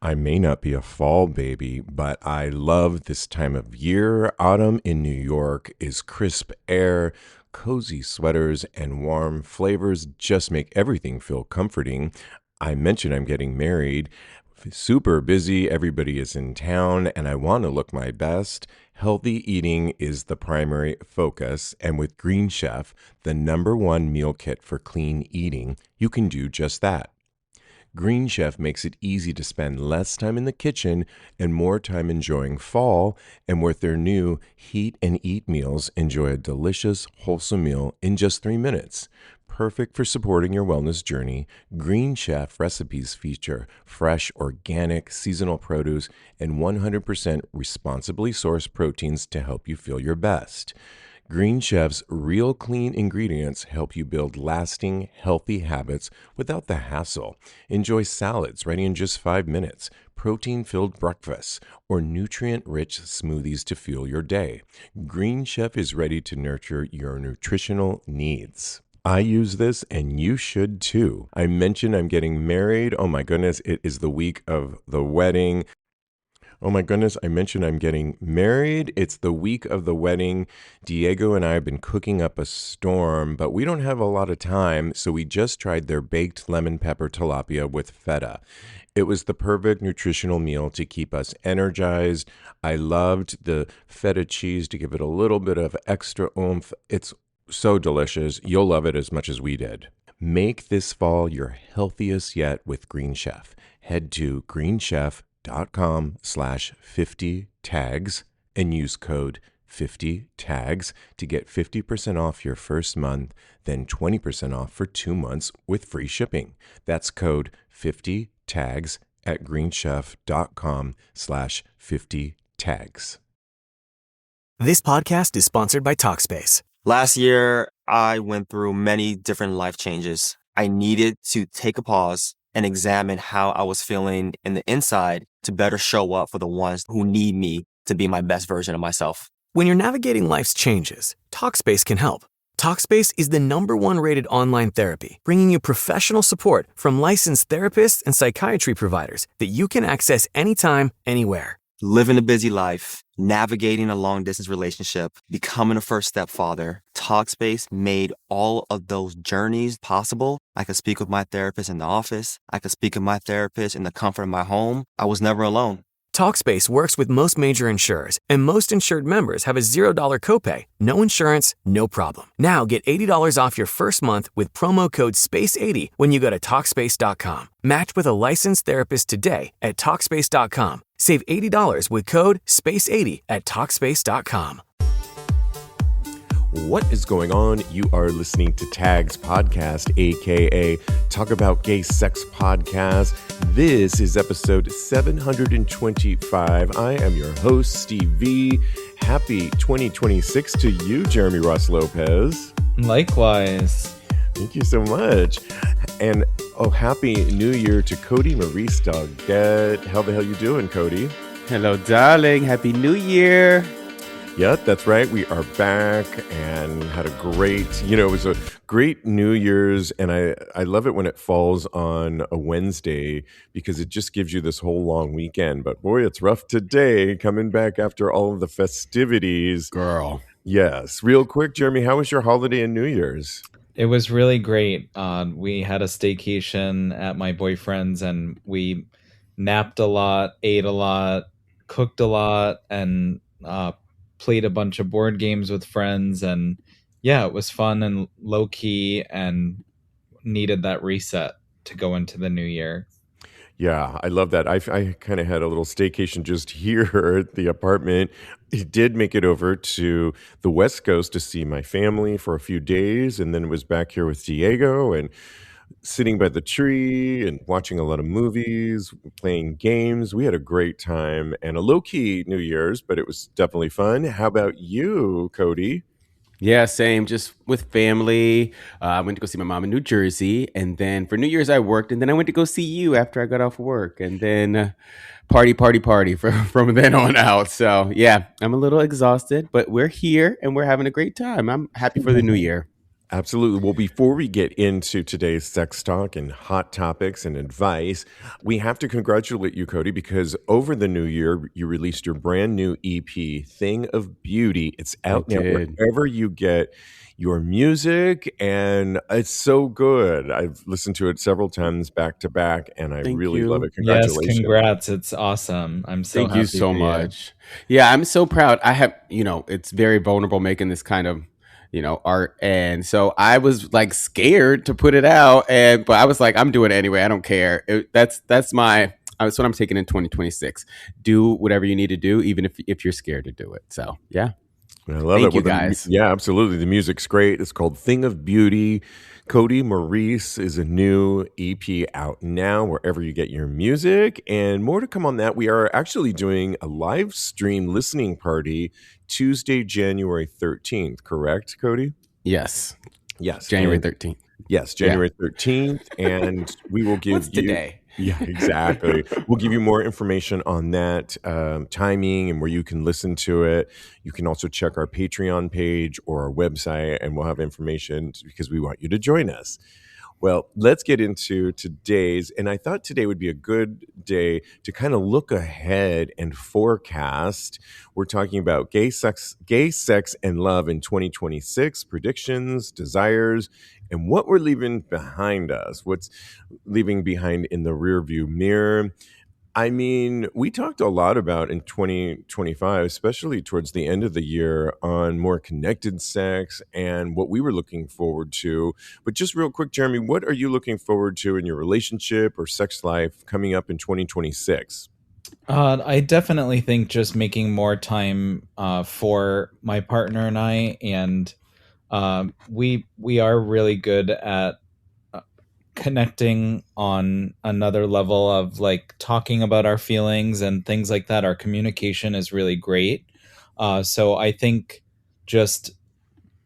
I may not be a fall baby, but I love this time of year. Autumn in New York is crisp air, cozy sweaters, and warm flavors just make everything feel comforting. I mentioned I'm getting married. Super busy, everybody is in town, and I want to look my best. Healthy eating is the primary focus, and with Green Chef, the number one meal kit for clean eating, you can do just that. Green Chef makes it easy to spend less time in the kitchen and more time enjoying fall. And with their new Heat and Eat meals, enjoy a delicious, wholesome meal in just 3 minutes. Perfect for supporting your wellness journey, Green Chef recipes feature fresh, organic, seasonal produce and 100% responsibly sourced proteins to help you feel your best. Green Chef's real clean ingredients help you build lasting, healthy habits without the hassle. Enjoy salads ready in just 5 minutes, protein filled breakfasts, or nutrient rich smoothies to fuel your day. Green Chef is ready to nurture your nutritional needs. I use this and you should too. I mentioned I'm getting married. Oh my goodness, it is the week of the wedding. Oh my goodness, I mentioned I'm getting married. It's the week of the wedding. Diego and I have been cooking up a storm, but we don't have a lot of time, so we just tried their baked lemon pepper tilapia with feta. It was the perfect nutritional meal to keep us energized. I loved the feta cheese to give it a little bit of extra oomph. It's so delicious. You'll love it as much as we did. Make this fall your healthiest yet with Green Chef. Head to greenchef.com/50 tags and use code 50 tags to get 50% off your first month, then 20% off for 2 months with free shipping. That's code 50 tags at greenchef.com/50 tags. This podcast is sponsored by Talkspace. Last year, I went through many different life changes. I needed to take a pause and examine how I was feeling in the inside to better show up for the ones who need me to be my best version of myself. When you're navigating life's changes, Talkspace can help. Talkspace is the #1 rated online therapy, bringing you professional support from licensed therapists and psychiatry providers that you can access anytime, anywhere. Living a busy life, navigating a long-distance relationship, becoming a first-step father, Talkspace made all of those journeys possible. I could speak with my therapist in the office. I could speak with my therapist in the comfort of my home. I was never alone. Talkspace works with most major insurers, and most insured members have a $0 copay. No insurance, no problem. Now get $80 off your first month with promo code SPACE80 when you go to Talkspace.com. Match with a licensed therapist today at Talkspace.com. Save $80 with code SPACE80 at Talkspace.com. What is going on? You are listening to Tags Podcast, aka Talk About Gay Sex Podcast. This is episode 725. I am your host, Steve V. Happy 2026 to you, Jeremy Ross Lopez. Likewise. Thank you so much. And happy New Year to Cody Maurice Doggett. How the hell you doing, Cody? Hello, darling. Happy New Year. Yep, that's right. We are back and had a great, it was a great New Year's. And I love it when it falls on a Wednesday because it just gives you this whole long weekend. But boy, it's rough today coming back after all of the festivities. Girl. Yes. Real quick, Jeremy, how was your holiday and New Year's? It was really great. We had a staycation at my boyfriend's and we napped a lot, ate a lot, cooked a lot, and played a bunch of board games with friends. And yeah, it was fun and low key and needed that reset to go into the new year. Yeah, I love that. I kind of had a little staycation just here at the apartment. I did make it over to the West Coast to see my family for a few days, and then was back here with Diego and sitting by the tree and watching a lot of movies, playing games. We had a great time and a low-key New Year's, but it was definitely fun. How about you, Cody? Yeah, same. Just with family. I went to go see my mom in New Jersey. And then for New Year's, I worked. And then I went to go see you after I got off work. And then party from then on out. So, yeah, I'm a little exhausted, but we're here and we're having a great time. I'm happy for the new year. Absolutely. Well, before we get into today's sex talk and hot topics and advice, we have to congratulate you, Cody, because over the new year, you released your brand new EP, Thing of Beauty. It's I out now did. wherever you get your music, and it's so good. I've listened to it several times back to back, and I Thank really love you. it. Yes, Congratulations. congrats. It's awesome. I'm so Thank you happy so for you. much. Yeah, I'm so proud. I have, it's very vulnerable making this kind of, art. And so I was like scared to put it out. But I was like, I'm doing it anyway. I don't care. That's what I'm taking in 2026. Do whatever you need to do, even if you're scared to do it. So yeah. I love it. Thank Well, you guys. yeah, absolutely. The music's great. It's called Thing of Beauty. Cody Maurice is a new EP out now, wherever you get your music. And more to come on that. We are actually doing a live stream listening party Tuesday, January 13th, correct, Cody? Yes. Yes. January And 13th. yes, Yeah. January 13th. And we will give What's you. today? Yeah, exactly. We'll give you more information on that timing and where you can listen to it. You can also check our Patreon page or our website, and we'll have information because we want you to join us. Well, let's get into today's. And I thought today would be a good day to kind of look ahead and forecast. We're talking about gay sex and love in 2026, predictions, desires, and what we're leaving behind us. What's leaving behind in the rearview mirror. I mean, we talked a lot about in 2025, especially towards the end of the year, on more connected sex and what we were looking forward to. But just real quick, Jeremy, what are you looking forward to in your relationship or sex life coming up in 2026? I definitely think just making more time for my partner and I, and we are really good at connecting on another level of like talking about our feelings and things like that. Our communication is really great. So I think just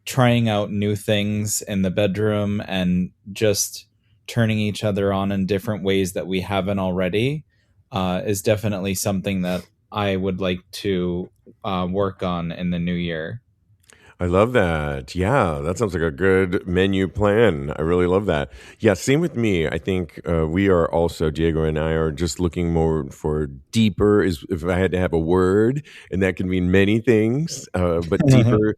trying out new things in the bedroom and just turning each other on in different ways that we haven't already is definitely something that I would like to work on in the new year. I love that. Yeah, that sounds like a good menu plan. I really love that. Yeah, same with me. I think we are also, Diego and I are just looking more for deeper, is if I had to have a word, and that can mean many things, but deeper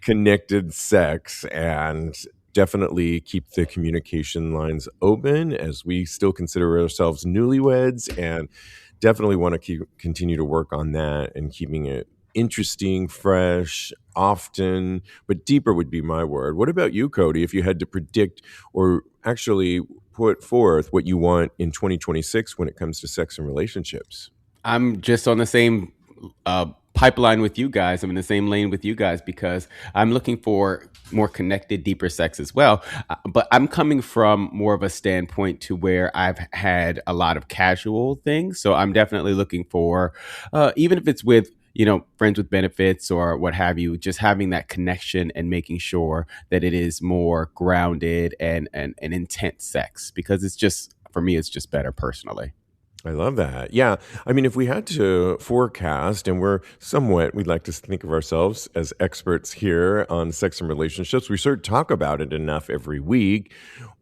connected sex, and definitely keep the communication lines open as we still consider ourselves newlyweds, and definitely want to continue to work on that and keeping it interesting, fresh, often, but deeper would be my word. What about you, Cody? If you had to predict or actually put forth what you want in 2026 when it comes to sex and relationships? I'm just on the same pipeline with you guys. I'm in the same lane with you guys because I'm looking for more connected, deeper sex as well. But I'm coming from more of a standpoint to where I've had a lot of casual things. So I'm definitely looking for, even if it's with, friends with benefits or what have you, just having that connection and making sure that it is more grounded and intense sex because it's just, for me, it's just better personally. I love that. Yeah. I mean, if we had to forecast, and we'd like to think of ourselves as experts here on sex and relationships, we sort of talk about it enough every week.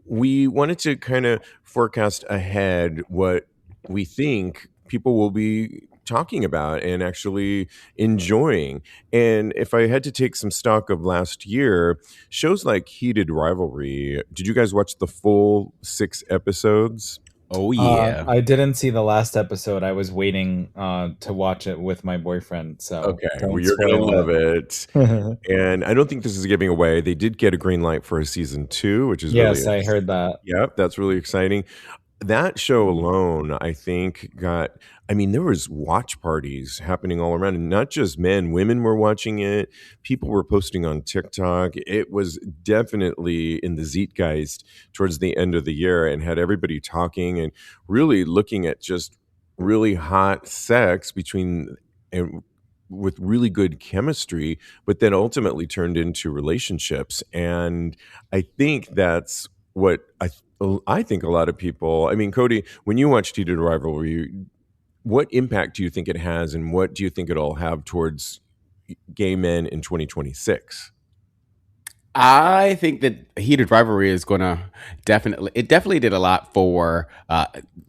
We wanted to kind of forecast ahead what we think people will be talking about and actually enjoying. And if I had to take some stock of last year, shows like Heated Rivalry, did you guys watch the full 6 episodes? Oh, yeah. I didn't see the last episode. I was waiting to watch it with my boyfriend, so Okay, well, don't you're gonna love spoil it. it. And I don't think this is giving away. They did get a green light for a season 2, which is really Yes, I heard that. yep, that's really exciting. That show alone, I think, I mean, there was watch parties happening all around, and not just men, women were watching it. People were posting on TikTok. It was definitely in the zeitgeist towards the end of the year and had everybody talking and really looking at just really hot sex between and with really good chemistry, but then ultimately turned into relationships. And I think that's what I think a lot of people. I mean, Cody, when you watched Heated Rivalry, what impact do you think it has, and what do you think it'll have towards gay men in 2026? I think that Heated Rivalry is gonna definitely did a lot for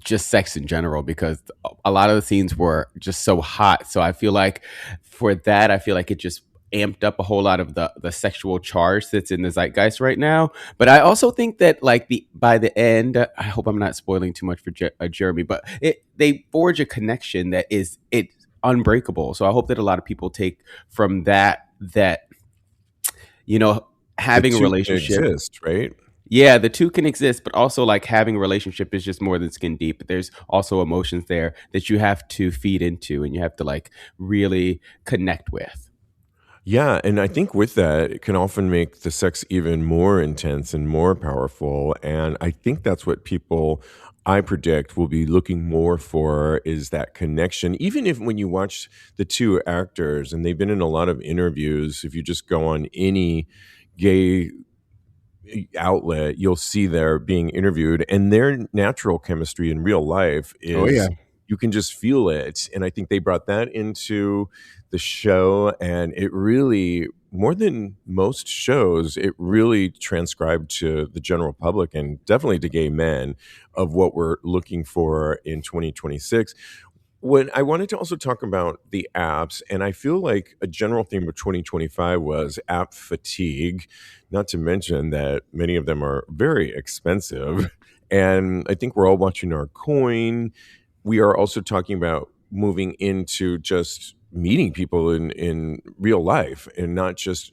just sex in general because a lot of the scenes were just so hot. So I feel like for that, I feel like it just amped up a whole lot of the sexual charge that's in the zeitgeist right now. But I also think that like the by the end, I hope I'm not spoiling too much for Jeremy, but they forge a connection that is it unbreakable. So I hope that a lot of people take from that you know, The having a two can relationship. exist, right? Yeah, the two can exist, but also like having a relationship is just more than skin deep. There's also emotions there that you have to feed into and you have to like really connect with. Yeah, and I think with that, it can often make the sex even more intense and more powerful. And I think that's what people, I predict, will be looking more for is that connection. Even if when you watch the two actors, and they've been in a lot of interviews, if you just go on any gay outlet, you'll see they're being interviewed, and their natural chemistry in real life Oh yeah. is you can just feel it. And I think they brought that into the show, and it really, more than most shows, it really transcribed to the general public and definitely to gay men of what we're looking for in 2026. When I wanted to also talk about the apps, and I feel like a general theme of 2025 was app fatigue, not to mention that many of them are very expensive. And I think we're all watching our coin. We are also talking about moving into just meeting people in real life and not just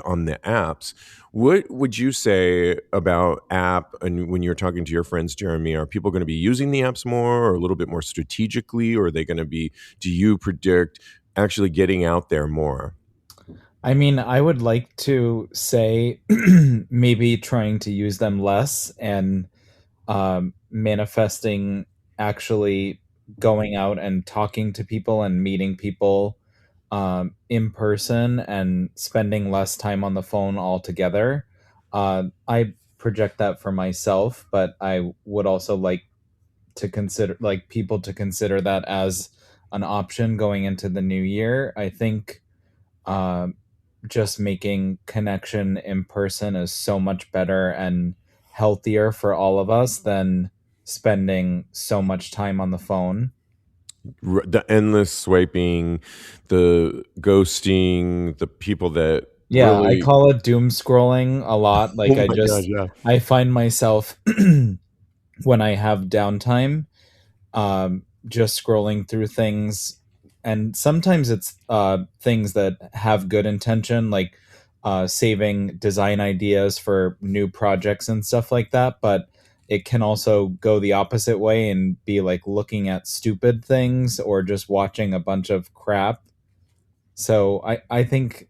on the apps. What would you say about app? And when you're talking to your friends, Jeremy, are people going to be using the apps more or a little bit more strategically? Or are they going to be, do you predict actually getting out there more? I mean, I would like to say maybe trying to use them less and manifesting actually going out and talking to people and meeting people in person and spending less time on the phone altogether. I project that for myself, but I would also like to consider like people to consider that as an option going into the new year. I think um, just making connection in person is so much better and healthier for all of us than spending so much time on the phone. The endless swiping, the ghosting, the people that Yeah, I really, call it doom scrolling a lot. oh Like my God, yeah. I find myself when I have downtime, just scrolling through things, and sometimes it's things that have good intention, like saving design ideas for new projects and stuff like that. But it can also go the opposite way and be like looking at stupid things or just watching a bunch of crap. So I think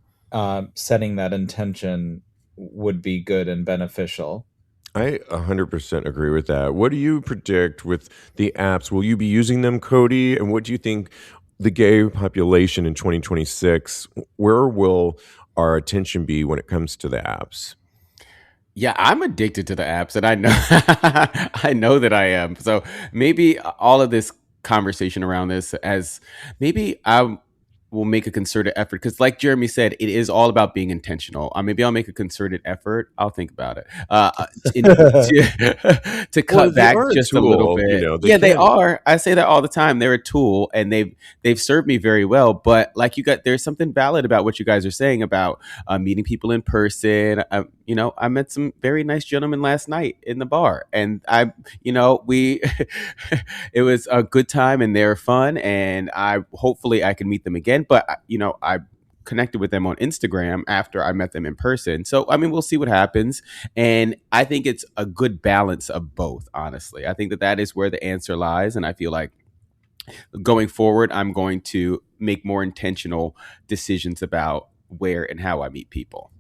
setting that intention would be good and beneficial. I 100% agree with that. What do you predict with the apps? Will you be using them, Cody? And what do you think the gay population in 2026, where will our attention be when it comes to the apps? Yeah, I'm addicted to the apps, and I know I know that I am. So maybe all of this conversation around this, as maybe I will make a concerted effort, because, like Jeremy said, it is all about being intentional. Maybe I'll make a concerted effort. I'll think about it. To Well, cut they back are a just a little tool, bit. they Yeah, they can. are. I say that all the time. They're a tool, and they've served me very well. But like there's something valid about what you guys are saying about meeting people in person. I met some very nice gentlemen last night in the bar, and we, it was a good time, and they're fun, and hopefully I can meet them again. But I connected with them on Instagram after I met them in person. So I mean, we'll see what happens, and I think it's a good balance of both. Honestly, I think that is where the answer lies, and I feel like going forward, I'm going to make more intentional decisions about where and how I meet people.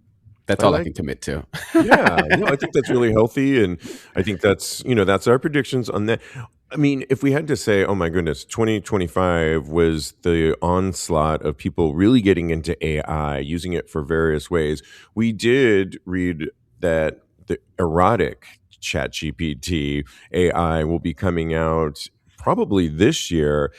That's I all I like can commit to. Yeah, no, I think that's really healthy, and I think that's our predictions on that. I mean, if we had to say, oh my goodness, 2025 was the onslaught of people really getting into AI, using it for various ways. We did read that the erotic chat GPT AI will be coming out probably this year.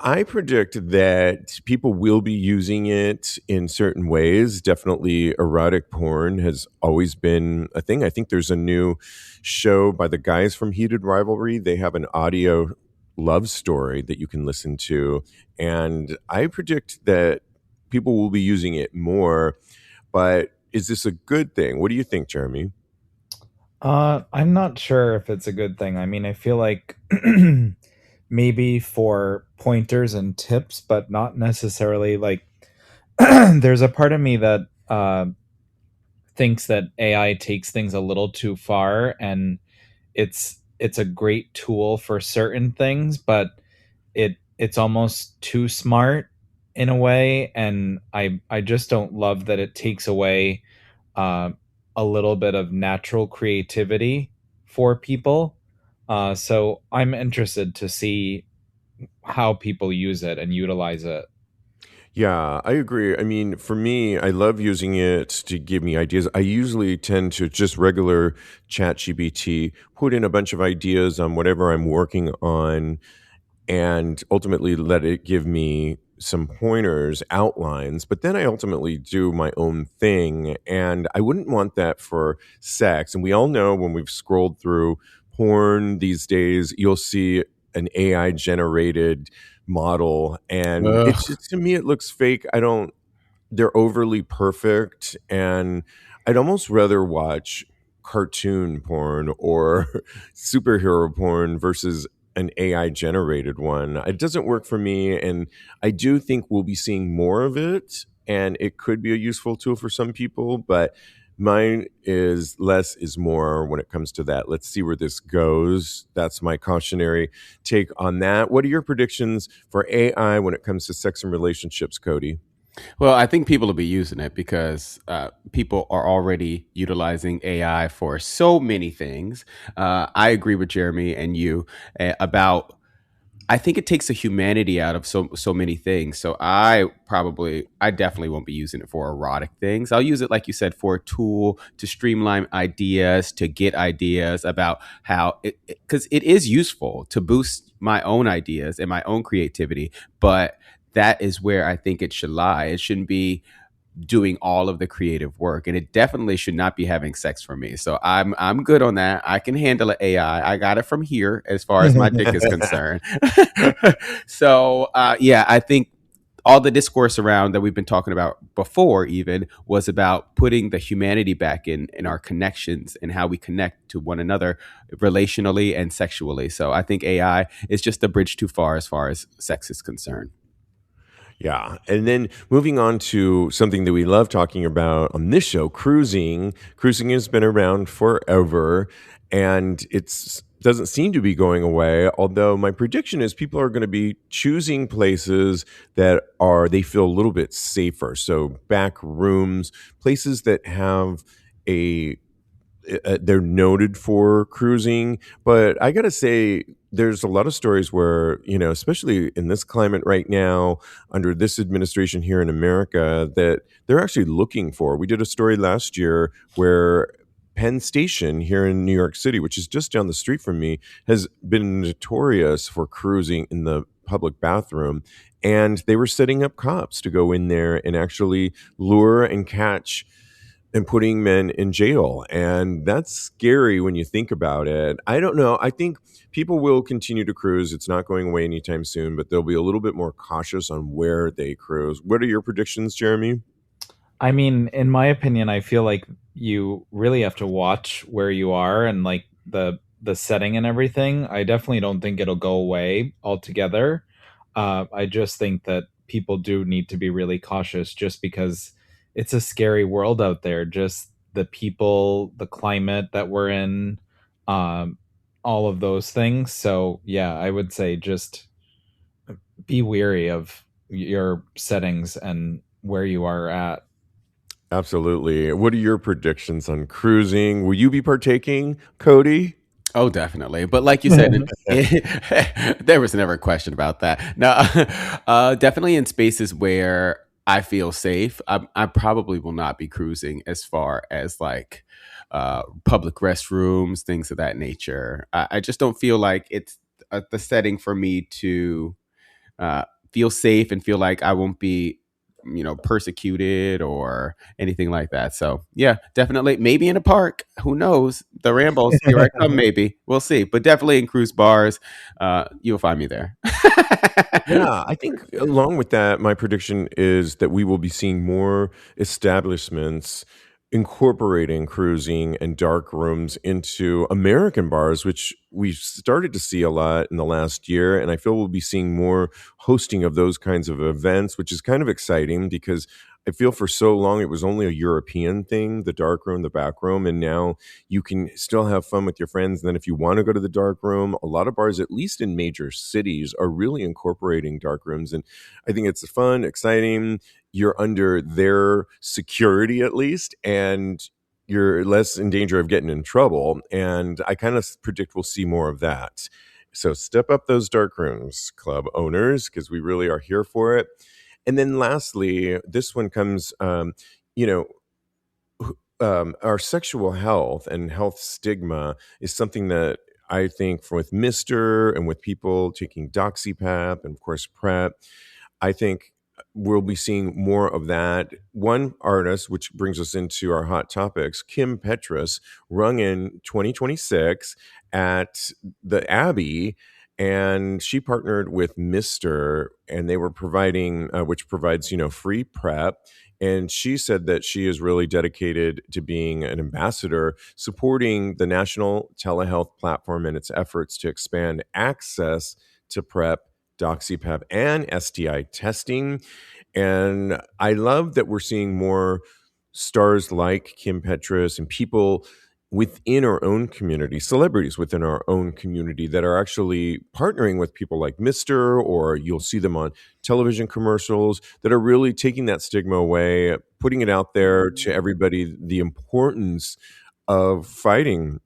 I predict that people will be using it in certain ways. Definitely, erotic porn has always been a thing. I think there's a new show by the guys from Heated Rivalry. They have an audio love story that you can listen to. And I predict that people will be using it more. But is this a good thing? What do you think, Jeremy? I'm not sure if it's a good thing. I mean, I feel like maybe for pointers and tips, but not necessarily like there's a part of me that thinks that AI takes things a little too far, and it's a great tool for certain things, but it's almost too smart in a way, and I just don't love that it takes away uh, a little bit of natural creativity for people. So I'm interested to see how people use it and utilize it. Yeah, I agree. I mean, for me, I love using it to give me ideas. I usually tend to just regular chat GBT, put in a bunch of ideas on whatever I'm working on, and ultimately let it give me some pointers, outlines, but then I ultimately do my own thing. And I wouldn't want that for sex. And we all know when we've scrolled through porn these days, you'll see an AI generated model. And it's Ugh. just, to me, it looks fake. I don't, they're overly perfect, and I'd almost rather watch cartoon porn or superhero porn versus an AI generated one. It doesn't work for me, and I do think we'll be seeing more of it, and it could be a useful tool for some people, but mine is less is more when it comes to that. Let's see where this goes. That's my cautionary take on that. What are your predictions for AI when it comes to sex and relationships, Cody? Well, I think people will be using it because people are already utilizing AI for so many things. I agree with Jeremy and you about. I think it takes the humanity out of so many things. So I definitely won't be using it for erotic things. I'll use it, like you said, for a tool to streamline ideas, to get ideas about how it, because it is useful to boost my own ideas and my own creativity. But that is where I think it should lie. It shouldn't be doing all of the creative work, and it definitely should not be having sex for me. So I'm good on that. I can handle an AI. I got it from here as far as my dick is concerned. So yeah, I think all the discourse around that we've been talking about before even was about putting the humanity back in our connections and how we connect to one another relationally and sexually. So I think AI is just a bridge too far as sex is concerned. Yeah. And then moving on to something that we love talking about on this show, cruising. Cruising has been around forever, and it's doesn't seem to be going away. Although my prediction is people are going to be choosing places that are they feel a little bit safer. So back rooms, places that have a they're noted for cruising, but I gotta say there's a lot of stories where, especially in this climate right now under this administration here in America, that they're actually looking for. We did a story last year where Penn Station here in New York City, which is just down the street from me, has been notorious for cruising in the public bathroom, and they were setting up cops to go in there and actually lure and catch and putting men in jail. And that's scary when you think about it. I don't know. I think people will continue to cruise. It's not going away anytime soon, but they'll be a little bit more cautious on where they cruise. What are your predictions, Jeremy? I mean, in my opinion, I feel like you really have to watch where you are and like the setting and everything. I definitely don't think it'll go away altogether. I just think that people do need to be really cautious just because it's a scary world out there. Just the people, the climate that we're in, um, all of those things. So yeah, I would say just be weary of your settings and where you are at. Absolutely. What are your predictions on cruising? Will you be partaking, Cody? Oh, definitely. But like you said, there was never a question about that. No, definitely in spaces where I feel safe. I probably will not be cruising as far as like public restrooms, things of that nature. I just don't feel like it's the setting for me to feel safe and feel like I won't be, persecuted or anything like that. So yeah, definitely. Maybe in a park. Who knows? The Rambos, here I come. Maybe we'll see. But definitely in cruise bars, you'll find me there. Yeah, I think along with that, my prediction is that we will be seeing more establishments incorporating cruising and dark rooms into American bars, which we've started to see a lot in the last year. And I feel we'll be seeing more hosting of those kinds of events, which is kind of exciting because I feel for so long it was only a European thing, the dark room, the back room. And now you can still have fun with your friends. And then if you want to go to the dark room, a lot of bars, at least in major cities, are really incorporating dark rooms. And I think it's fun, exciting. You're under their security at least, and you're less in danger of getting in trouble. And I kind of predict we'll see more of that. So step up those dark rooms, club owners, because we really are here for it. And then lastly, this one comes, you know, our sexual health and health stigma is something that I think with Mister and with people taking doxypap and of course PrEP, I think we'll be seeing more of that. One artist, which brings us into our hot topics, Kim Petras, rung in 2026 at the Abbey, and she partnered with Mister, and they were providing, which provides free PrEP. And she said that she is really dedicated to being an ambassador, supporting the national telehealth platform and its efforts to expand access to PrEP, doxypap, and STI testing. And I love that we're seeing more stars like Kim Petras and people within our own community, celebrities within our own community that are actually partnering with people like Mister, or you'll see them on television commercials that are really taking that stigma away, putting it out there to everybody, the importance of fighting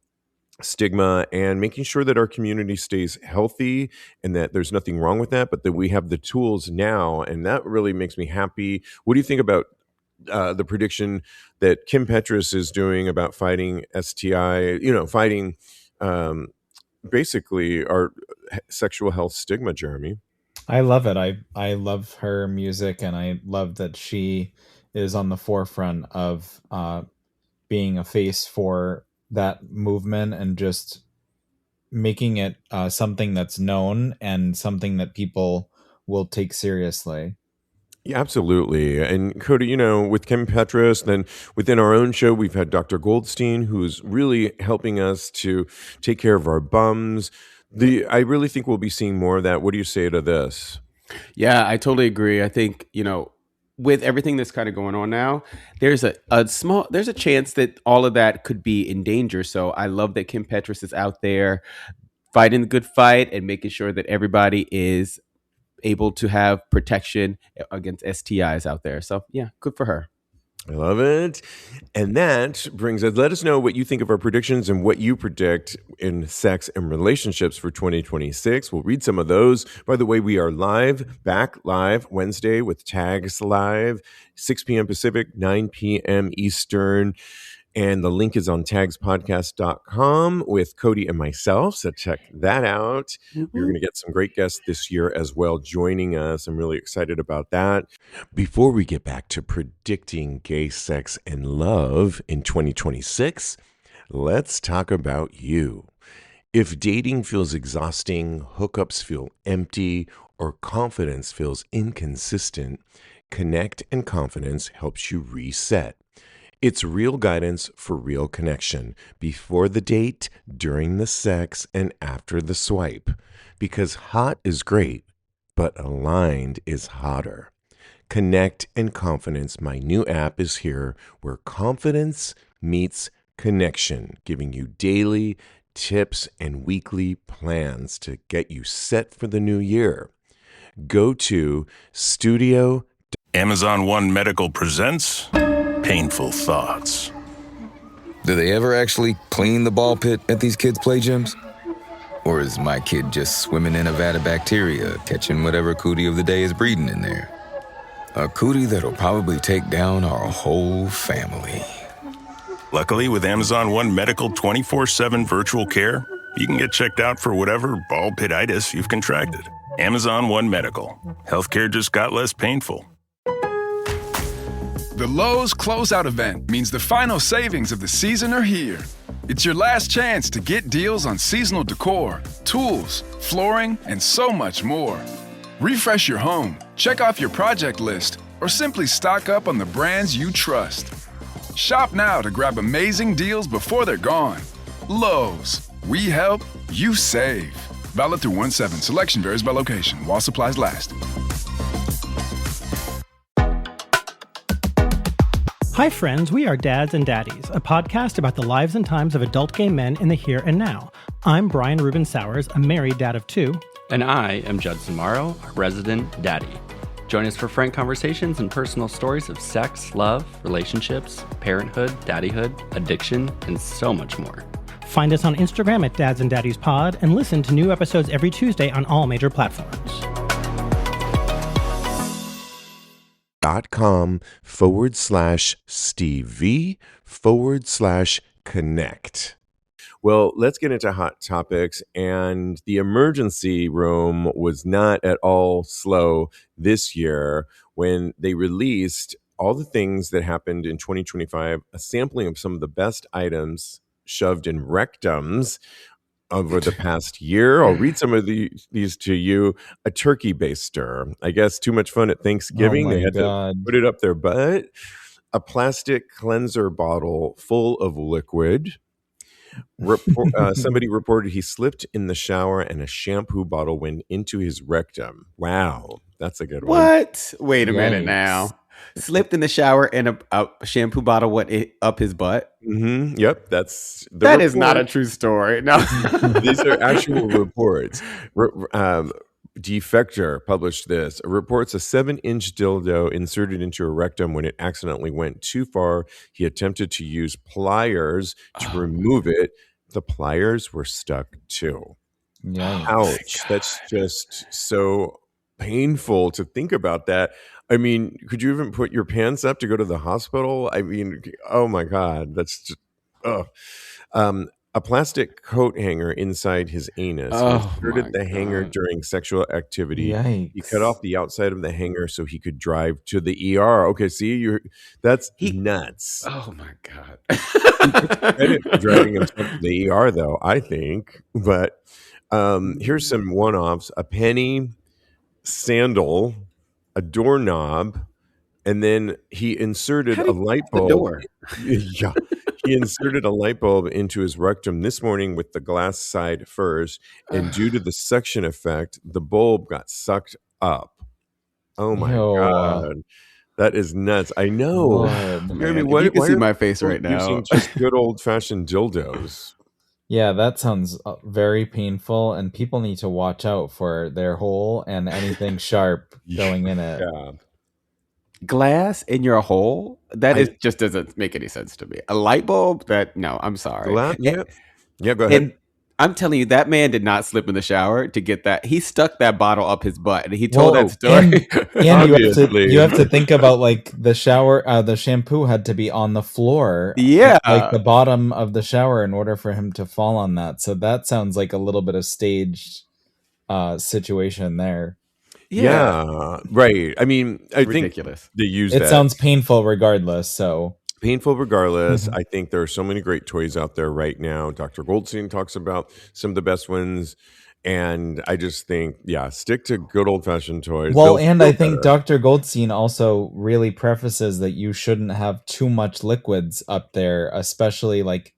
stigma and making sure that our community stays healthy and that there's nothing wrong with that, but that we have the tools now. And that really makes me happy. What do you think about the prediction that Kim Petras is doing about fighting STI, fighting basically our sexual health stigma, Jeremy? I love it. I love her music, and I love that she is on the forefront of being a face for that movement and just making it something that's known and something that people will take seriously. Yeah, absolutely. And Cody, with Kim Petras, then within our own show, we've had Dr. Goldstein, who's really helping us to take care of our bums. I really think we'll be seeing more of that. What do you say to this? Yeah, I totally agree. I think, with everything that's kind of going on now, there's there's a chance that all of that could be in danger. So I love that Kim Petras is out there fighting the good fight and making sure that everybody is able to have protection against STIs out there. So yeah, good for her. I love it. And that brings us, let us know what you think of our predictions and what you predict in sex and relationships for 2026. We'll read some of those. By the way, we are back live Wednesday with Tags Live, 6 p.m. Pacific, 9 p.m. Eastern. And the link is on tagspodcast.com with Cody and myself. So check that out. Mm-hmm. We're going to get some great guests this year as well joining us. I'm really excited about that. Before we get back to predicting gay sex and love in 2026, let's talk about you. If dating feels exhausting, hookups feel empty, or confidence feels inconsistent, Connect and Confidence helps you reset. It's real guidance for real connection before the date, during the sex, and after the swipe. Because hot is great, but aligned is hotter. Connect and Confidence, my new app, is here where confidence meets connection, giving you daily tips and weekly plans to get you set for the new year. Go to studio. Amazon One Medical presents Painful Thoughts. Do they ever actually clean the ball pit at these kids' play gyms? Or is my kid just swimming in a vat of bacteria, catching whatever cootie of the day is breeding in there? A cootie that'll probably take down our whole family. Luckily, with Amazon One Medical 24/7 virtual care, you can get checked out for whatever ball pititis you've contracted. Amazon One Medical. Healthcare just got less painful. The Lowe's Closeout event means the final savings of the season are here. It's your last chance to get deals on seasonal decor, tools, flooring, and so much more. Refresh your home, check off your project list, or simply stock up on the brands you trust. Shop now to grab amazing deals before they're gone. Lowe's. We help, you save. Valid through 1/7. Selection varies by location while supplies last. Hi, friends. We are Dads and Daddies, a podcast about the lives and times of adult gay men in the here and now. I'm Brian Rubin Sowers, a married dad of 2. And I am Judson Morrow, a resident daddy. Join us for frank conversations and personal stories of sex, love, relationships, parenthood, daddyhood, addiction, and so much more. Find us on Instagram at Dads and Daddies Pod and listen to new episodes every Tuesday on all major platforms. .com/Steve/connect. Well, let's get into hot topics. And the emergency room was not at all slow this year when they released all the things that happened in 2025, a sampling of some of the best items shoved in rectums over the past year. I'll read some of these to you. A turkey baster. I guess too much fun at Thanksgiving. They had to put it up their butt. A plastic cleanser bottle full of liquid. Somebody reported he slipped in the shower and a shampoo bottle went into his rectum. Wow, that's a good one. What? Wait a minute now. Slipped in the shower and a shampoo bottle went up his butt. Mm-hmm. Yep, that's that report. Is not a true story. No, these are actual reports. Defector published this. It reports a 7-inch dildo inserted into a rectum when it accidentally went too far. He attempted to use pliers to remove it. The pliers were stuck too. Yikes. Ouch! That's just so painful to think about that. I mean, could you even put your pants up to go to the hospital? I mean, oh my God, that's just, a plastic coat hanger inside his anus. He inserted the hanger during sexual activity. Yikes. He cut off the outside of the hanger so he could drive to the ER. Okay, see, that's nuts. Oh my God. Credit for driving himself to the ER, though, I think. But here's some one-offs. A penny, sandal, a doorknob, and then he inserted a light bulb. The door. Yeah. He inserted a light bulb into his rectum this morning with the glass side first, and due to the suction effect, the bulb got sucked up. Oh my God. That is nuts. I know. Jeremy, you can see my face right now. Using just good old-fashioned dildos. Yeah, that sounds very painful, and people need to watch out for their hole and anything sharp going in it. Yeah. Glass in your hole? That just doesn't make any sense to me. A light bulb? No, I'm sorry. Yeah, go ahead. And I'm telling you, that man did not slip in the shower to get that. He stuck that bottle up his butt, and he told that story. And you have to think about, like, the shower. The shampoo had to be on the floor, like the bottom of the shower, in order for him to fall on that. So that sounds like a little bit of staged situation there. Yeah, right. I mean, I ridiculous. Think they use it sounds painful regardless. So painful regardless. I think there are so many great toys out there right now. Dr. Goldstein talks about some of the best ones. And I just think, stick to good old-fashioned toys. Well, and I think Dr. Goldstein also really prefaces that you shouldn't have too much liquids up there, especially like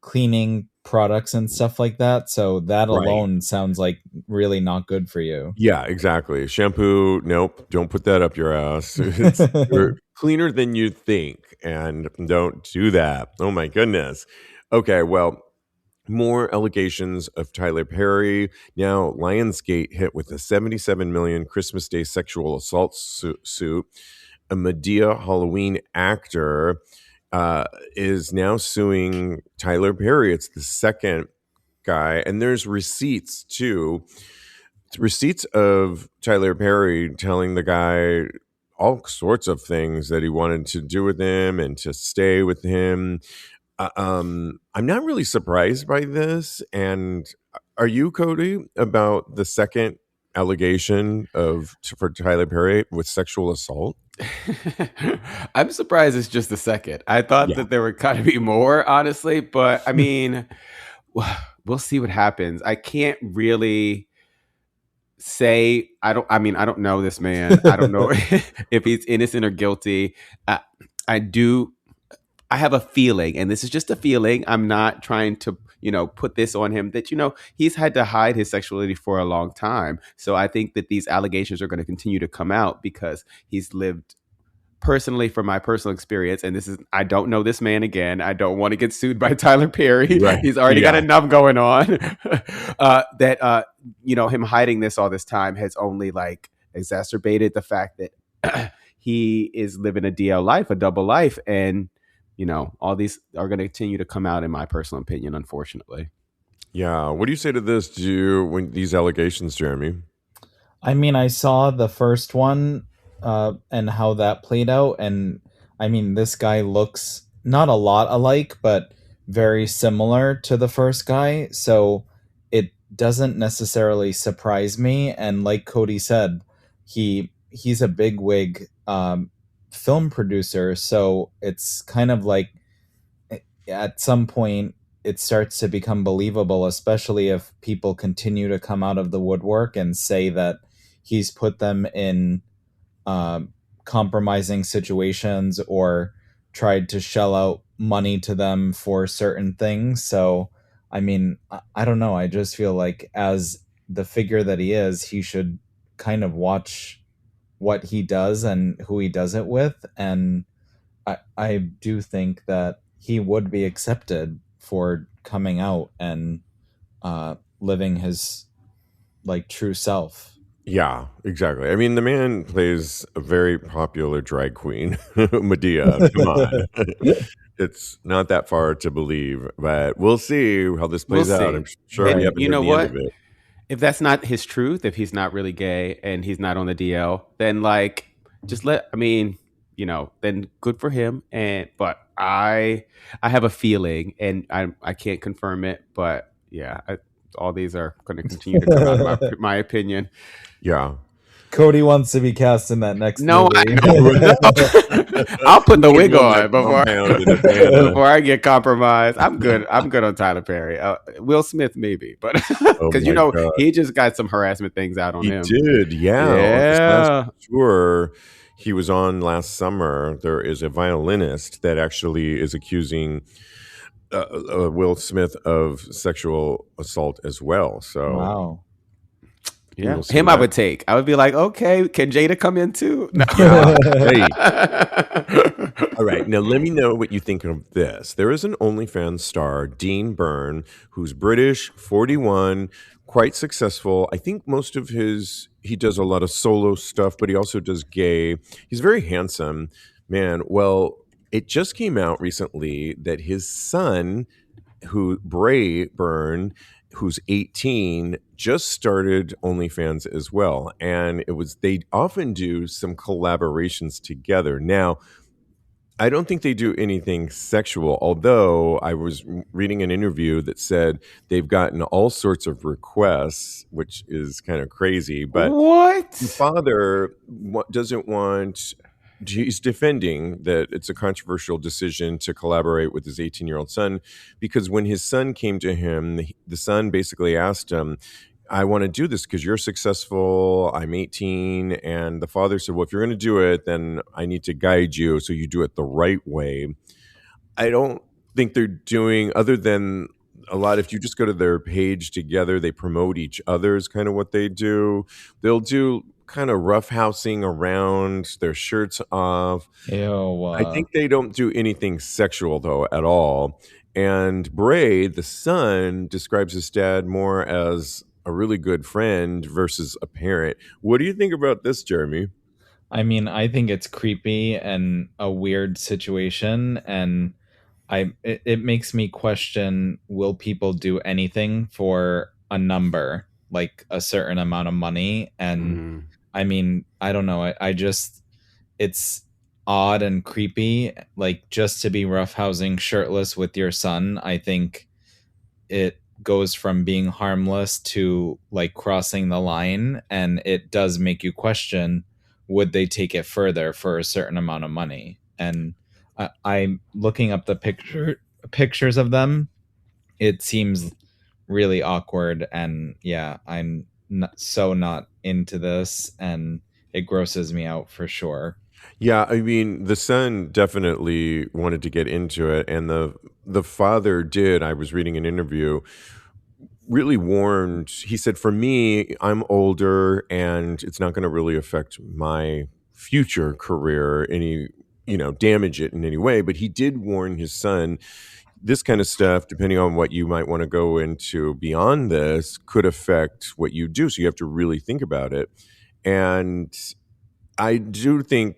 cleaning products and stuff like that. So that alone sounds like really not good for you. Yeah, exactly. Shampoo, nope, don't put that up your ass. You're cleaner than you think, and don't do that. Oh my goodness. Okay, well, more allegations of Tyler Perry. Now, Lionsgate hit with a $77 million Christmas Day sexual assault suit. A Medea Halloween actor is now suing Tyler Perry. It's the second guy, and there's receipts too. Receipts of Tyler Perry telling the guy all sorts of things that he wanted to do with him and to stay with him. I'm not really surprised by this. And are you, Cody, about the second allegation for Tyler Perry with sexual assault? I'm surprised it's just the second. I thought Yeah. that there would kind of be more, honestly, but I mean, we'll see what happens. I can't really say I don't know this man. I don't know if he's innocent or guilty. I do. I have a feeling, and this is just a feeling. I'm not trying to, put this on him that, he's had to hide his sexuality for a long time. So I think that these allegations are going to continue to come out because he's lived personally, from my personal experience, and I don't know this man again. I don't want to get sued by Tyler Perry. Right. He's already got enough going on. Him hiding this all this time has only like exacerbated the fact that he is living a DL life, a double life, and all these are going to continue to come out, in my personal opinion, unfortunately. Yeah. What do you say to this? When these allegations, Jeremy? I mean, I saw the first one and how that played out. And I mean, this guy looks not a lot alike, but very similar to the first guy. So it doesn't necessarily surprise me. And like Cody said, he's a bigwig film producer. So it's kind of like at some point it starts to become believable, especially if people continue to come out of the woodwork and say that he's put them in compromising situations or tried to shell out money to them for certain things. So, I mean, I don't know. I just feel like as the figure that he is, he should kind of watch what he does and who he does it with. And I do think that he would be accepted for coming out and living his like true self. Yeah, exactly. I mean, the man plays a very popular drag queen, Medea. Come on. It's not that far to believe, but we'll see how this plays out. I'm sure we haven't heard the end of it. If that's not his truth, if he's not really gay and he's not on the DL, then then good for him. But I have a feeling, and I can't confirm it, but yeah, all these are going to continue to come out of my opinion. Yeah. Cody wants to be cast in that next movie. I'll put the wig on before I get compromised. I'm good on Tyler Perry. Will Smith maybe, but because he just got some harassment things out on him. He did, yeah. Sure. He was on last summer. There is a violinist that actually is accusing Will Smith of sexual assault as well. So wow. Yeah, him I would take. I would be like, okay, can Jada come in too? No. All right, now let me know what you think of this. There is an OnlyFans star, Dean Byrne, who's British, 41, quite successful. I think most of he does a lot of solo stuff, but he also does gay. He's very handsome, man. Well, it just came out recently that his son, Bray Byrne, who's 18, just started OnlyFans as well. And they often do some collaborations together. Now, I don't think they do anything sexual, although I was reading an interview that said they've gotten all sorts of requests, which is kind of crazy. But what? The father doesn't want... He's defending that it's a controversial decision to collaborate with his 18-year-old son, because when his son came to him, the son basically asked him, I want to do this because you're successful, I'm 18. And the father said, well, if you're going to do it, then I need to guide you so you do it the right way. I don't think they're doing, other than a lot, if you just go to their page together, they promote each other is kind of what they do. They'll do kind of roughhousing around, their shirts off. Ew, I think they don't do anything sexual though at all. And Bray, the son, describes his dad more as a really good friend versus a parent. What do you think about this, Jeremy? I mean, I think it's creepy and a weird situation, and it makes me question, will people do anything for a number, like a certain amount of money? And I mean, I don't know. I just, it's odd and creepy, like just to be roughhousing shirtless with your son. I think goes from being harmless to like crossing the line, and it does make you question, would they take it further for a certain amount of money? And I'm looking up the pictures of them. It seems really awkward, and yeah, I'm not into this, and it grosses me out for sure. Yeah, I mean, the son definitely wanted to get into it, and the father did. I was reading an interview, really warned. He said, "For me, I'm older, and it's not going to really affect my future career any, damage it in any way." But he did warn his son, this kind of stuff, depending on what you might want to go into beyond this, could affect what you do. So you have to really think about it. And I do think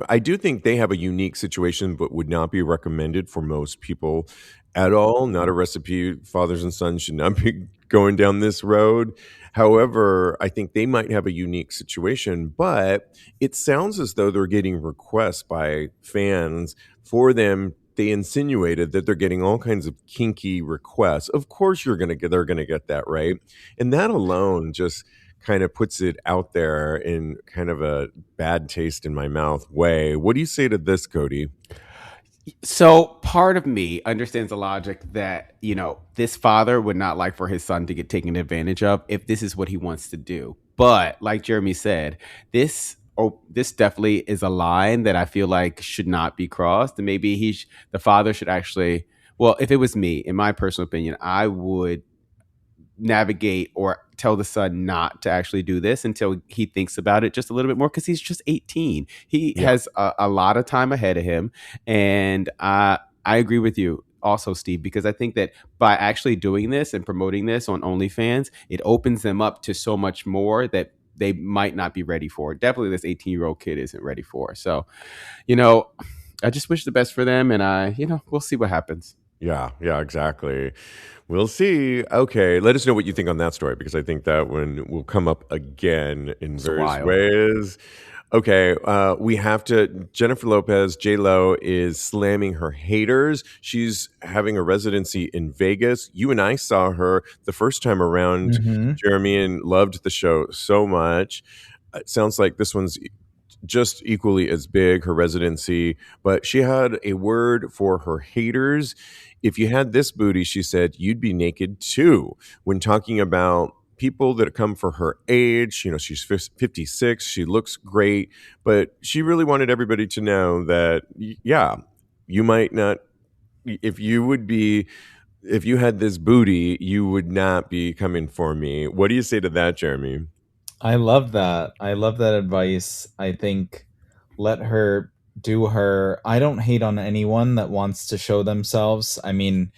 I do think they have a unique situation, but would not be recommended for most people at all. Not a recipe. Fathers and sons should not be going down this road. However, I think they might have a unique situation, but it sounds as though they're getting requests by fans for them. They insinuated that they're getting all kinds of kinky requests. Of course, they're gonna get that, right? And that alone just kind of puts it out there in kind of a bad taste in my mouth way. What do you say to this, Cody? So part of me understands the logic that, this father would not like for his son to get taken advantage of if this is what he wants to do. But like Jeremy said, this definitely is a line that I feel like should not be crossed. And maybe the father should actually, well, if it was me, in my personal opinion, I would navigate or tell the son not to actually do this until he thinks about it just a little bit more, because he's just 18. He has a lot of time ahead of him. And I agree with you also, Steve, because I think that by actually doing this and promoting this on OnlyFans, it opens them up to so much more that they might not be ready for. Definitely this 18-year-old kid isn't ready for. So, I just wish the best for them, and we'll see what happens. Yeah, exactly. We'll see. Okay, let us know what you think on that story, because I think that one will come up again in various ways. Okay, we have to. Jennifer Lopez, J-Lo, is slamming her haters. She's having a residency in Vegas. You and I saw her the first time around, Jeremy, and loved the show so much. It sounds like this one's just equally as big, her residency, but she had a word for her haters. If you had this booty, she said, you'd be naked too. When talking about people that come for her age, she's 56, she looks great, but she really wanted everybody to know that, you might not, if you had this booty, you would not be coming for me. What do you say to that, Jeremy? I love that. I love that advice. I think let her do her. I don't hate on anyone that wants to show themselves. I mean,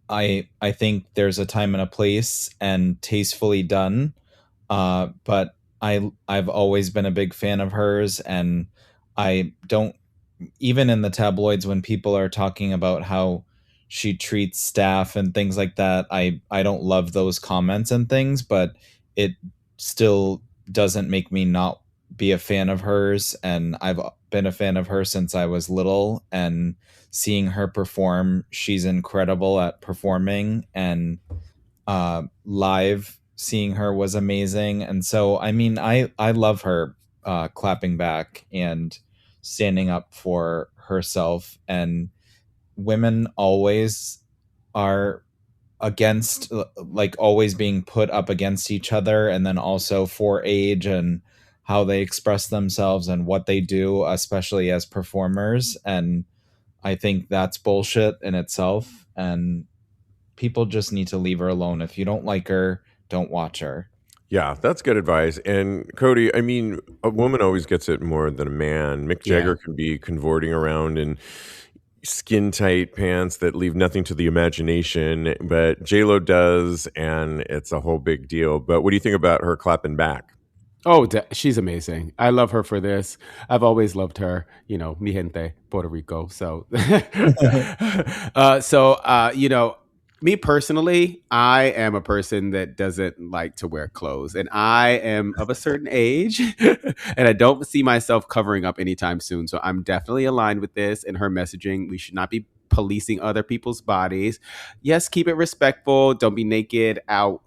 I think there's a time and a place, and tastefully done. But I've always been a big fan of hers, and I don't, even in the tabloids when people are talking about how she treats staff and things like that, I don't love those comments and things, but it still doesn't make me not be a fan of hers. And I've been a fan of her since I was little, and seeing her perform, she's incredible at performing, and live seeing her was amazing. And so, I mean, I love her clapping back and standing up for herself. And women always are against, like, always being put up against each other, and then also for age and how they express themselves and what they do, especially as performers. And I think that's bullshit in itself, and people just need to leave her alone. If you don't like her, don't watch her. Yeah, that's good advice. And Cody, I mean, a woman always gets it more than a man. Mick Jagger can be cavorting around in skin tight pants that leave nothing to the imagination, but J-Lo does, and it's a whole big deal. But what do you think about her clapping back? Oh, she's amazing. I love her for this. I've always loved her, mi gente, Puerto Rico. So, me personally, I am a person that doesn't like to wear clothes, and I am of a certain age, and I don't see myself covering up anytime soon. So I'm definitely aligned with this and her messaging. We should not be policing other people's bodies. Yes, keep it respectful. Don't be naked out,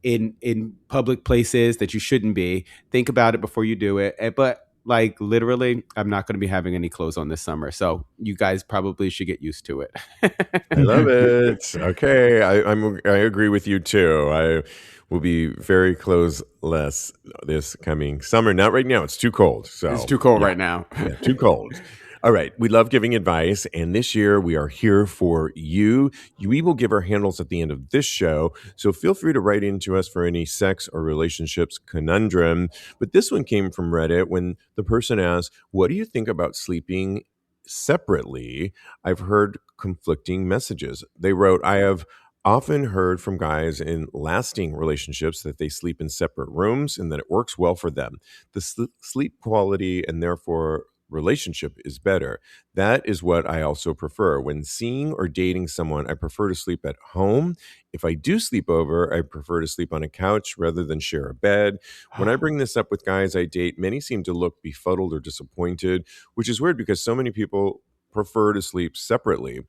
in public places that you shouldn't be. Think about it before you do it. But like literally, I'm not going to be having any clothes on this summer, so you guys probably should get used to it. I love it. Okay, I agree with you too. I will be very clothesless this coming summer. Not right now; it's too cold. So It's too cold yeah, right now. yeah, too cold. All right, we love giving advice, and this year we are here for you. We will give our handles at the end of this show, so feel free to write into us for any sex or relationships conundrum. But this one came from Reddit when the person asked, "What do you think about sleeping separately? I've heard conflicting messages." They wrote, "I have often heard from guys in lasting relationships that they sleep in separate rooms and that it works well for them. The sleep quality and therefore relationship is better. That is what I also prefer. When seeing or dating someone, I prefer to sleep at home. If I do sleep over, I prefer to sleep on a couch rather than share a bed. When I bring this up with guys I date, many seem to look befuddled or disappointed, which is weird because so many people prefer to sleep separately.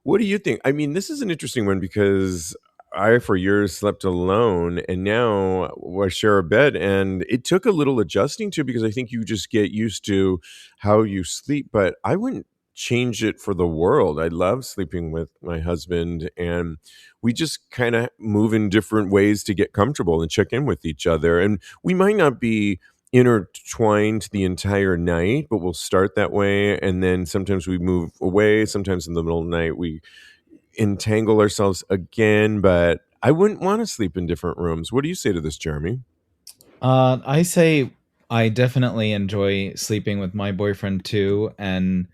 What do you think? I mean, this is an interesting one because I, for years, slept alone, and now I share a bed, and it took a little adjusting to because I think you just get used to how you sleep. But I wouldn't change it for the world. I love sleeping with my husband, and we just kind of move in different ways to get comfortable and check in with each other. And we might not be intertwined the entire night, but we'll start that way, and then sometimes we move away. Sometimes in the middle of the night we entangle ourselves again, but I wouldn't want to sleep in different rooms. What do you say to this, Jeremy? I say I definitely enjoy sleeping with my boyfriend too, and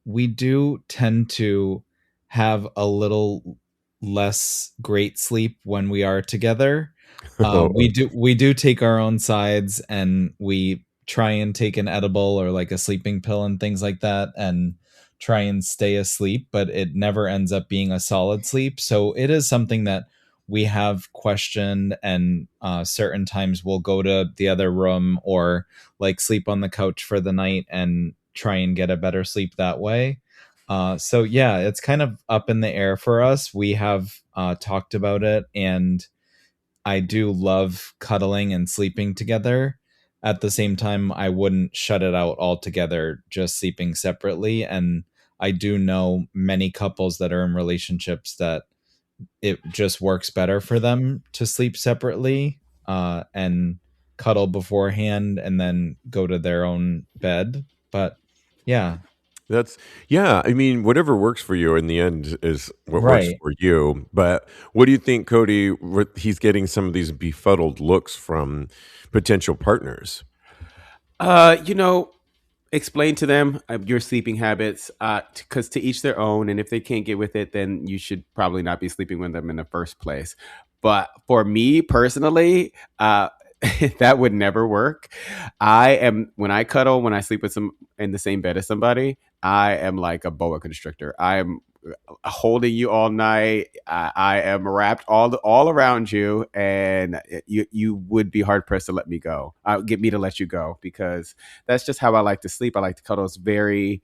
we do tend to have a little less great sleep when we are together. We do take our own sides, and we try and take an edible or like a sleeping pill and things like that, and try and stay asleep, but it never ends up being a solid sleep. So it is something that we have questioned, and certain times we'll go to the other room or like sleep on the couch for the night and try and get a better sleep that way. So yeah, it's kind of up in the air for us. We have talked about it, and I do love cuddling and sleeping together. At the same time, I wouldn't shut it out altogether, just sleeping separately. And I do know many couples that are in relationships that it just works better for them to sleep separately, and cuddle beforehand and then go to their own bed. But yeah, Yeah, I mean, whatever works for you in the end is what works right. for you. But what do you think, Cody? He's getting some of these befuddled looks from potential partners. You know, explain to them your sleeping habits, because to each their own, and if they can't get with it, then you should probably not be sleeping with them in the first place. But for me personally, that would never work. When I cuddle, when I sleep with some in the same bed as somebody, I am like a boa constrictor. I am holding you all night. I am wrapped all around you, and you would be hard pressed to let me go. Get me to let you go, because that's just how I like to sleep. I like to cuddle. It's very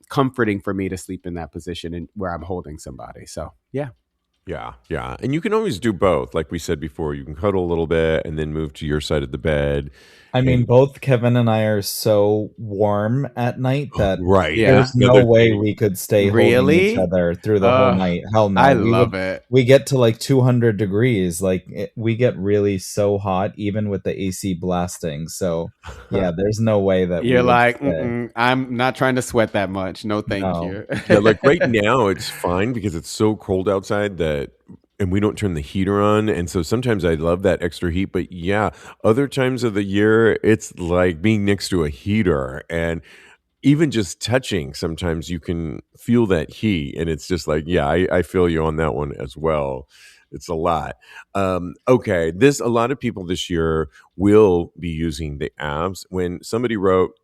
comforting for me to sleep in that position and where I'm holding somebody. So yeah. Yeah, yeah. And you can always do both. Like we said before, you can cuddle a little bit and then move to your side of the bed. I mean, And both Kevin and I are so warm at night that right, Yeah. that's there's no another way thing. we could stay holding each Really? other through the whole night. Hell I no. love it. We get to like 200 degrees. Like we get really so hot even with the AC blasting. So yeah, there's no way that we You're would like, stay. I'm not trying to sweat that much. No, thank No. you. Yeah, like right now it's fine because it's so cold outside that and we don't turn the heater on, and so sometimes I love that extra heat, but yeah, other times of the year it's like being next to a heater, and even just touching sometimes you can feel that heat, and it's just like, yeah, I feel you on that one as well. It's a lot. Okay, this a lot of people this year will be using the apps. When somebody wrote,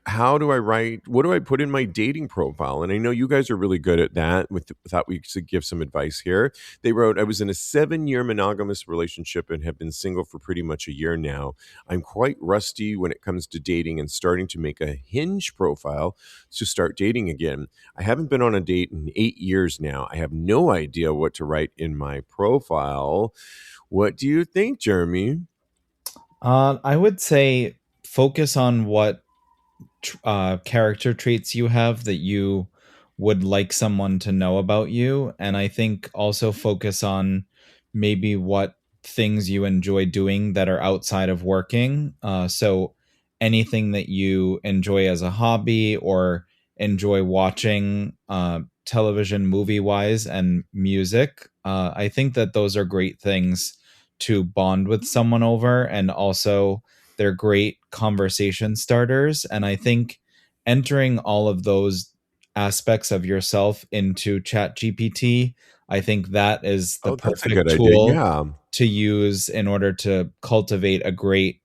how do I write? What do I put in my dating profile? And I know you guys are really good at that. Thought we should give some advice here. They wrote, I was in a 7-year monogamous relationship and have been single for pretty much a year now. I'm quite rusty when it comes to dating and starting to make a Hinge profile to start dating again. I haven't been on a date in 8 years now. I have no idea what to write in my profile. What do you think, Jeremy? I would say focus on what character traits you have that you would like someone to know about you. And I think also focus on maybe what things you enjoy doing that are outside of working. So anything that you enjoy as a hobby or enjoy watching television, movie wise, and music. I think that those are great things to bond with someone over. And also, they're great conversation starters. And I think entering all of those aspects of yourself into ChatGPT, I think that is the Oh, that's a good perfect idea. tool Yeah. to use in order to cultivate a great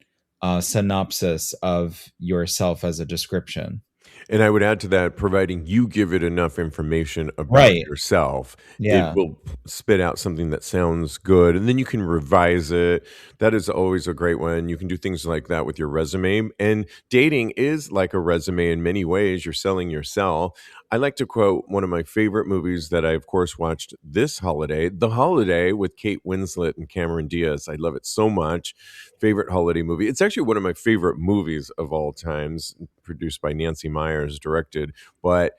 synopsis of yourself as a description. And I would add to that, providing you give it enough information about Right. yourself, it Yeah. will spit out something that sounds good, and then you can revise it. That is always a great one. You can do things like that with your resume. And dating is like a resume in many ways. You're selling yourself. I like to quote one of my favorite movies that I, of course, watched this holiday, The Holiday with Kate Winslet and Cameron Diaz. I love it so much. Favorite holiday movie. It's actually one of my favorite movies of all times, produced by Nancy Meyers, directed. But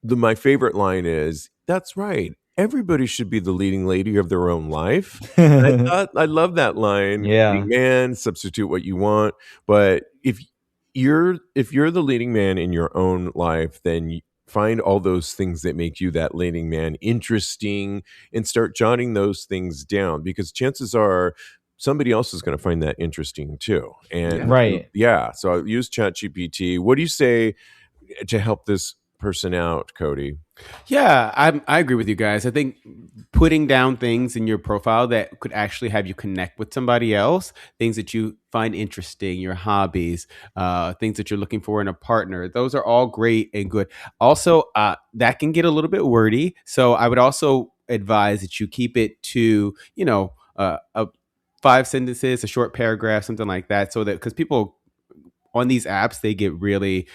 my favorite line is, "That's right. Everybody should be the leading lady of their own life." And I love that line. Yeah. Leading man, substitute what you want. But if you're the leading man in your own life, then find all those things that make you that leading man interesting and start jotting those things down, because chances are somebody else is going to find that interesting too. And Right. yeah, so I'll use ChatGPT. What do you say to help this person out, Cody? Yeah, I agree with you guys. I think putting down things in your profile that could actually have you connect with somebody else, things that you find interesting, your hobbies, things that you're looking for in a partner, those are all great and good. Also, that can get a little bit wordy. So I would also advise that you keep it to, a 5 sentences, a short paragraph, something like that, so that because people on these apps, they get really,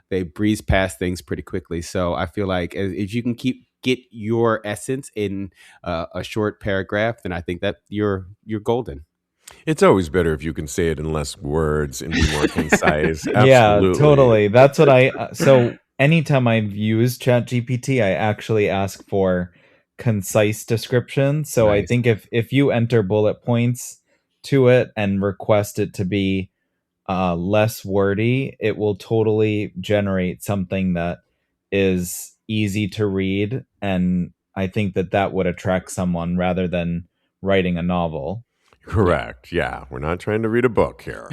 they breeze past things pretty quickly. So I feel like if you can get your essence in a short paragraph, then I think that you're golden. It's always better if you can say it in less words and be more concise. Yeah, Absolutely. totally. That's what so anytime I've used ChatGPT, I actually ask for concise descriptions. So I Nice. think if you enter bullet points to it and request it to be less wordy, it will totally generate something that is easy to read. And I think that would attract someone rather than writing a novel. Correct. Yeah. We're not trying to read a book here.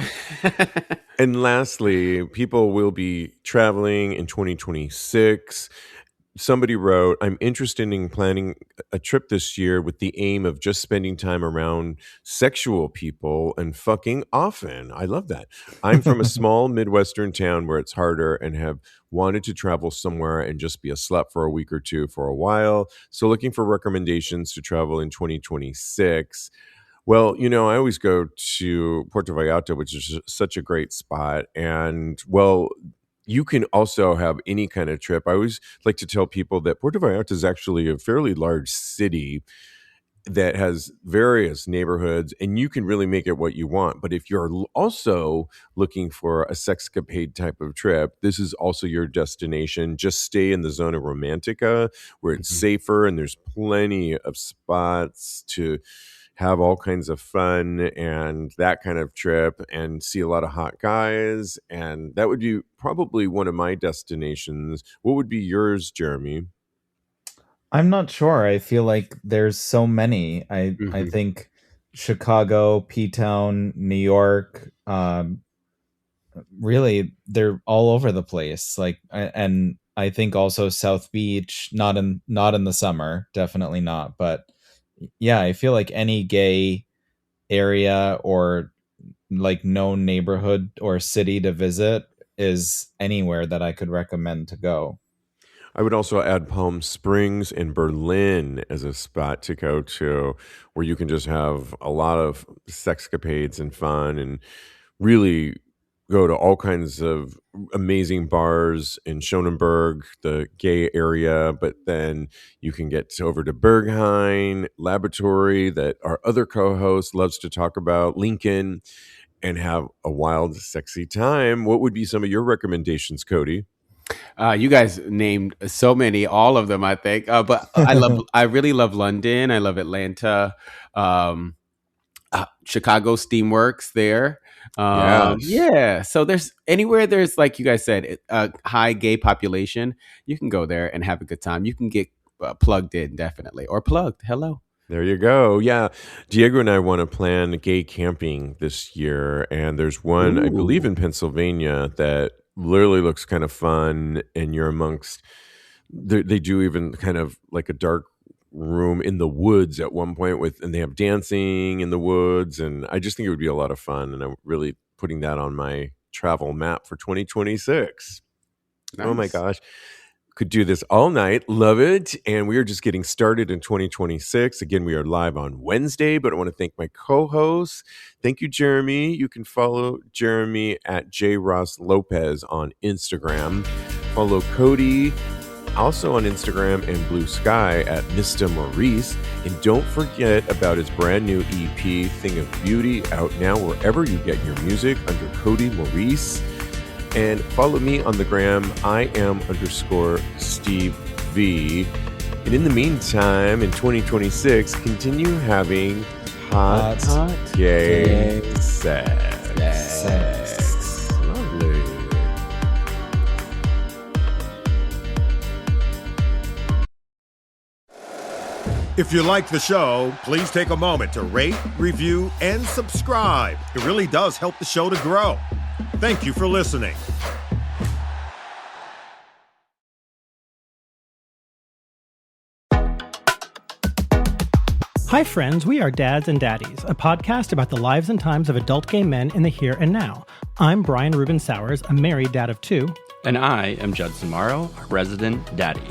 And lastly, people will be traveling in 2026. Somebody wrote, I'm interested in planning a trip this year with the aim of just spending time around sexual people and fucking often. I love that. I'm from a small Midwestern town where it's harder and have wanted to travel somewhere and just be a slut for a week or two for a while. So looking for recommendations to travel in 2026. Well, I always go to Puerto Vallarta, which is such a great spot. And, well, you can also have any kind of trip. I always like to tell people that Puerto Vallarta is actually a fairly large city that has various neighborhoods, and you can really make it what you want. But if you're also looking for a sexcapade type of trip, this is also your destination. Just stay in the Zona Romantica, where it's safer and there's plenty of spots to have all kinds of fun and that kind of trip and see a lot of hot guys. And that would be probably one of my destinations. What would be yours, Jeremy? I'm not sure. I feel like there's so many. I think Chicago, P-Town, New York, really they're all over the place. And I think also South Beach, not in the summer, definitely not. But yeah, I feel like any gay area or like known neighborhood or city to visit is anywhere that I could recommend to go. I would also add Palm Springs in Berlin as a spot to go to, where you can just have a lot of sexcapades and fun and really go to all kinds of amazing bars in Schonenberg, the gay area, but then you can get over to Berghain, Laboratory, that our other co-host loves to talk about, Lincoln, and have a wild, sexy time. What would be some of your recommendations, Cody? You guys named so many, all of them, I think. But I really love London. I love Atlanta, Chicago Steamworks there. Yes. Yeah. So there's anywhere there's, like you guys said, a high gay population, you can go there and have a good time. You can get plugged in, definitely, or plugged. Hello. There you go. Yeah. Diego and I want to plan gay camping this year. And there's one, I believe, in Pennsylvania that literally looks kind of fun. And you're amongst, they do even kind of like a dark room in the woods at one point and they have dancing in the woods. And I just think it would be a lot of fun. And I'm really putting that on my travel map for 2026. Nice. Oh my gosh. Could do this all night. Love it. And we are just getting started in 2026. Again, we are live on Wednesday, but I want to thank my co-hosts. Thank you, Jeremy. You can follow Jeremy at jrosslopez on Instagram. Follow Cody also on Instagram and Blue Sky at Mr. Maurice. And don't forget about his brand new EP, Thing of Beauty, out now wherever you get your music under Cody Maurice. And follow me on the gram, @Steve V. And in the meantime, in 2026, continue having hot gay sex. Lovely. If you like the show, please take a moment to rate, review, and subscribe. It really does help the show to grow. Thank you for listening. Hi, friends. We are Dads and Daddies, a podcast about the lives and times of adult gay men in the here and now. I'm Brian Rubin Sowers, a married dad of 2. And I am Judson Morrow, a resident daddy.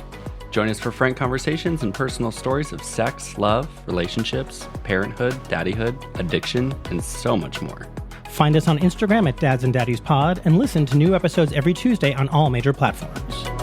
Join us for frank conversations and personal stories of sex, love, relationships, parenthood, daddyhood, addiction, and so much more. Find us on Instagram at Dads and Daddies Pod and listen to new episodes every Tuesday on all major platforms.